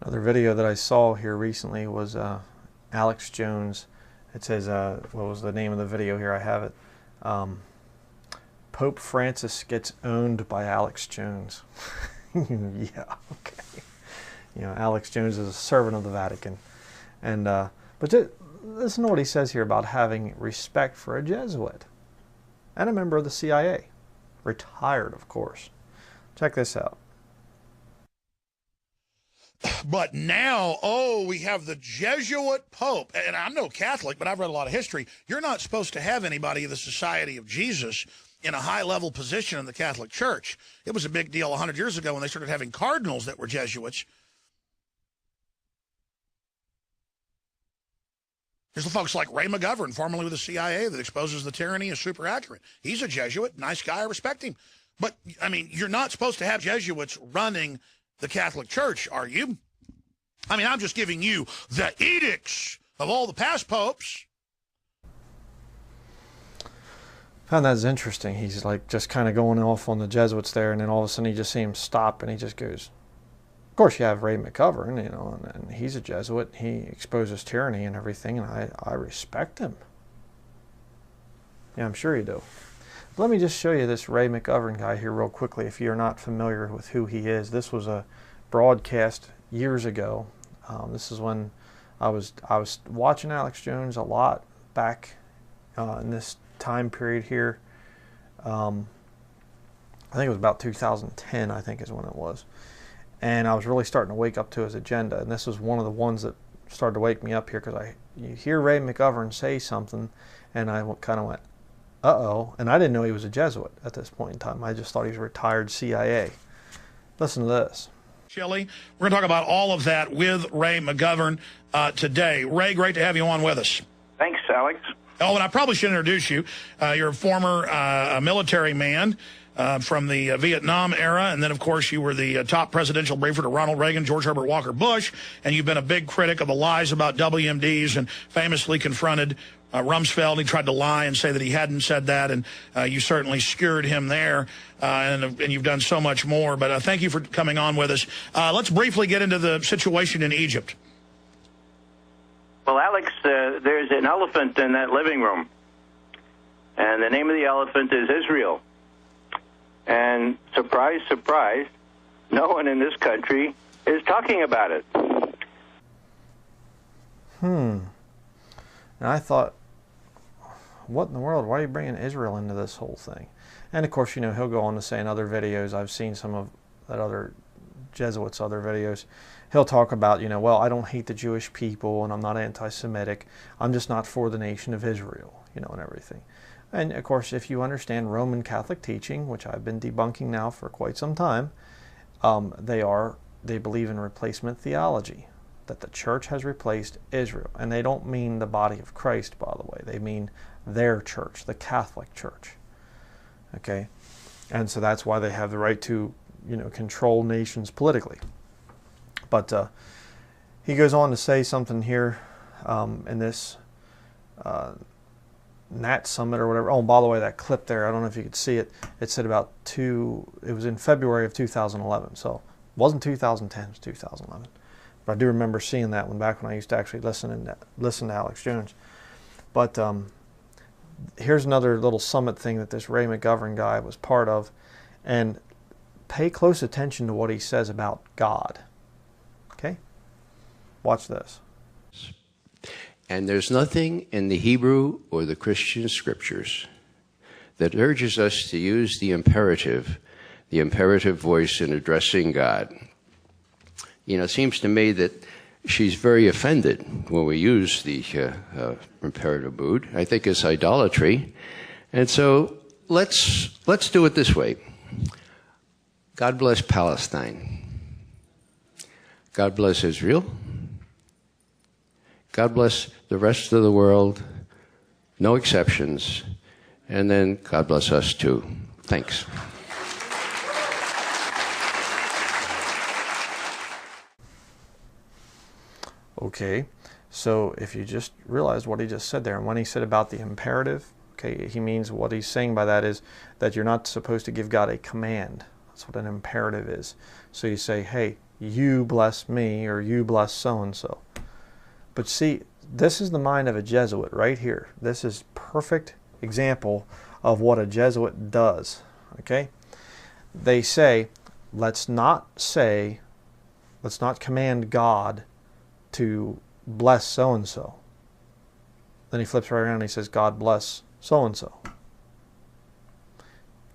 Another video that I saw here recently was Alex Jones. It says, what was the name of the video here? I have it. Pope Francis gets owned by Alex Jones. Yeah, okay. You know, Alex Jones is a servant of the Vatican. And but listen to what he says here about having respect for a Jesuit and a member of the CIA. Retired, of course. Check this out. But now, we have the Jesuit Pope. And I'm no Catholic, but I've read a lot of history. You're not supposed to have anybody of the Society of Jesus in a high-level position in the Catholic Church. It was a big deal 100 years ago when they started having cardinals that were Jesuits. There's the folks like Ray McGovern, formerly with the CIA, that exposes the tyranny is super accurate. He's a Jesuit, nice guy, I respect him. But, I mean, you're not supposed to have Jesuits running the Catholic Church, are you? I mean, I'm just giving you the edicts of all the past popes. Found that interesting. He's like just kind of going off on the Jesuits there, and then all of a sudden you just see him stop, and he just goes, of course you have Ray McGovern, you know, and he's a Jesuit. He exposes tyranny and everything, and I respect him. Yeah, I'm sure you do. Let me just show you this Ray McGovern guy here real quickly if you're not familiar with who he is. This was a broadcast years ago. This is when I was watching Alex Jones a lot back in this time period here. I think it was about 2010, I think is when it was. And I was really starting to wake up to his agenda. And this was one of the ones that started to wake me up here, because you hear Ray McGovern say something, and I kind of went, uh-oh. And I didn't know he was a Jesuit at this point in time. I just thought he was a retired CIA. Listen to this. Chile. We're going to talk about all of that with Ray McGovern today. Ray, great to have you on with us. Thanks, Alex. Oh, and I probably should introduce you. You're a former military man from the Vietnam era, and then, of course, you were the top presidential briefer to Ronald Reagan, George Herbert Walker Bush, and you've been a big critic of the lies about WMDs and famously confronted Rumsfeld. He tried to lie and say that he hadn't said that, and you certainly skewered him there, and you've done so much more. But thank you for coming on with us. Let's briefly get into the situation in Egypt. Well, Alex, there's an elephant in that living room, and the name of the elephant is Israel. And surprise, surprise, no one in this country is talking about it. And I thought, what in the world? Why are you bringing Israel into this whole thing? And of course, you know, he'll go on to say in other videos, I've seen some of that other Jesuits' other videos, he'll talk about, you know, well, I don't hate the Jewish people, and I'm not anti-Semitic. I'm just not for the nation of Israel, you know, and everything. And of course, if you understand Roman Catholic teaching, which I've been debunking now for quite some time, they believe in replacement theology, that the church has replaced Israel. And they don't mean the body of Christ, by the way. They mean their church, the Catholic Church. Okay? And so that's why they have the right to, you know, control nations politically. But he goes on to say something here in this Nat Summit or whatever. Oh, by the way, that clip there, I don't know if you could see it. It said it was in February of 2011. So it wasn't 2010, it was 2011. But I do remember seeing that one back when I used to actually listen to Alex Jones. But here's another little summit thing that this Ray McGovern guy was part of. And pay close attention to what he says about God. Okay? Watch this. And there's nothing in the Hebrew or the Christian scriptures that urges us to use the imperative voice in addressing God. You know, it seems to me that she's very offended when we use the imperative mood. I think it's idolatry. And so let's do it this way. God bless Palestine. God bless Israel. God bless the rest of the world, no exceptions. And then God bless us too. Thanks. Okay, so if you just realized what he just said there, and when he said about the imperative, okay, he means what he's saying by that is that you're not supposed to give God a command. That's what an imperative is. So you say, hey, you bless me or you bless so-and-so. But see, this is the mind of a Jesuit right here. This is perfect example of what a Jesuit does. Okay? They say, let's not command God to bless so-and-so. Then he flips right around and he says, God bless so-and-so.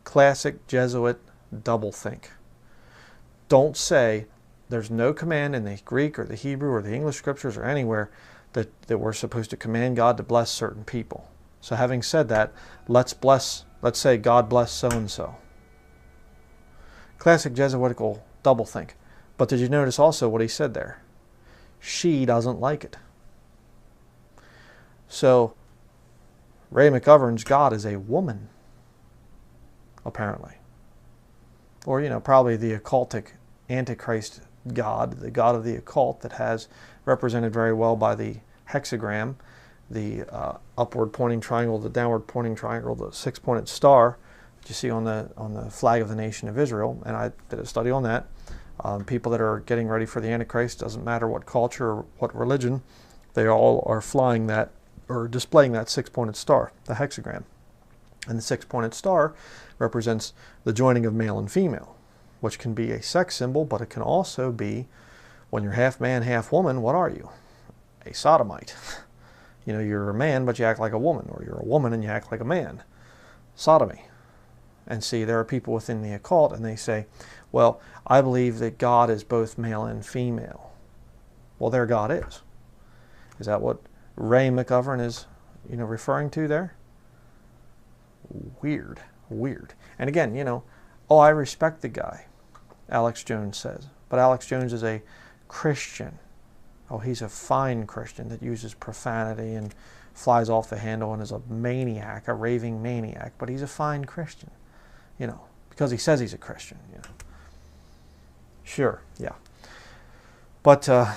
Classic Jesuit doublethink. Don't say there's no command in the Greek or the Hebrew or the English scriptures or anywhere that we're supposed to command God to bless certain people. So having said that, let's say God bless so-and-so. Classic Jesuitical doublethink. But did you notice also what he said there? She doesn't like it. So Ray McGovern's God is a woman, apparently. Or, you know, probably the occultic Antichrist God, the God of the occult that has represented very well by the hexagram, the upward pointing triangle, the downward pointing triangle, the six-pointed star that you see on the flag of the nation of Israel. And I did a study on that. People that are getting ready for the Antichrist, doesn't matter what culture or what religion, they all are flying that or displaying that six-pointed star, the hexagram. And the six-pointed star represents the joining of male and female, which can be a sex symbol, but it can also be, when you're half man, half woman, what are you? A sodomite. You know, you're a man, but you act like a woman, or you're a woman and you act like a man. Sodomy. And see, there are people within the occult, and they say, well, I believe that God is both male and female. Well, there God is. Is that what Ray McGovern is, you know, referring to there? Weird. Weird. And again, you know, oh, I respect the guy, Alex Jones says. But Alex Jones is a Christian. Oh, he's a fine Christian that uses profanity and flies off the handle and is a maniac, a raving maniac. But he's a fine Christian, you know, because he says he's a Christian, you know. Sure, yeah. But I'm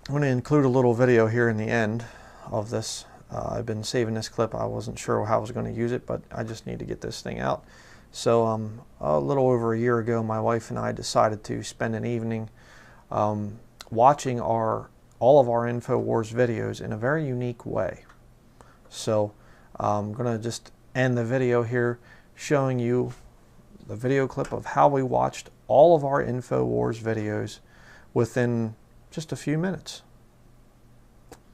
going to include a little video here in the end of this. I've been saving this clip. I wasn't sure how I was going to use it, but I just need to get this thing out. So a little over a year ago, my wife and I decided to spend an evening watching all of our InfoWars videos in a very unique way. So I'm going to just end the video here showing you the video clip of how we watched all of our InfoWars videos within just a few minutes.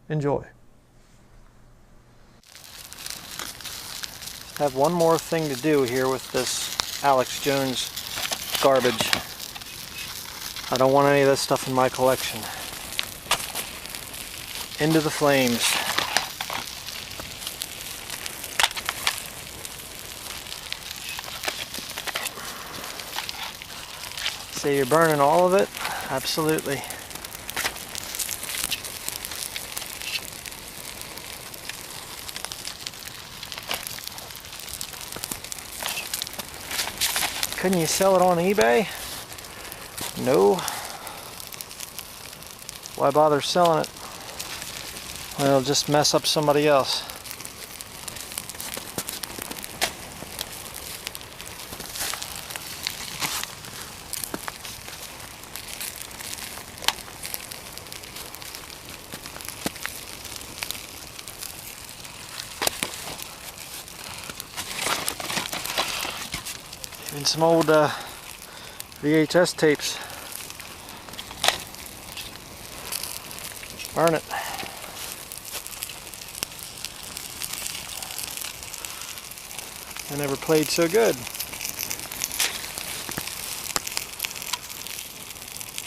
Enjoy. I have one more thing to do here with this Alex Jones garbage. I don't want any of this stuff in my collection. Into the flames. Say you're burning all of it? Absolutely. Couldn't you sell it on eBay? No. Why bother selling it? Well, it'll just mess up somebody else. Even some old VHS tapes. Burn it. I never played so good.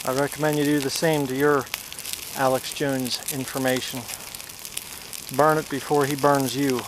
I recommend you do the same to your Alex Jones information. Burn it before he burns you.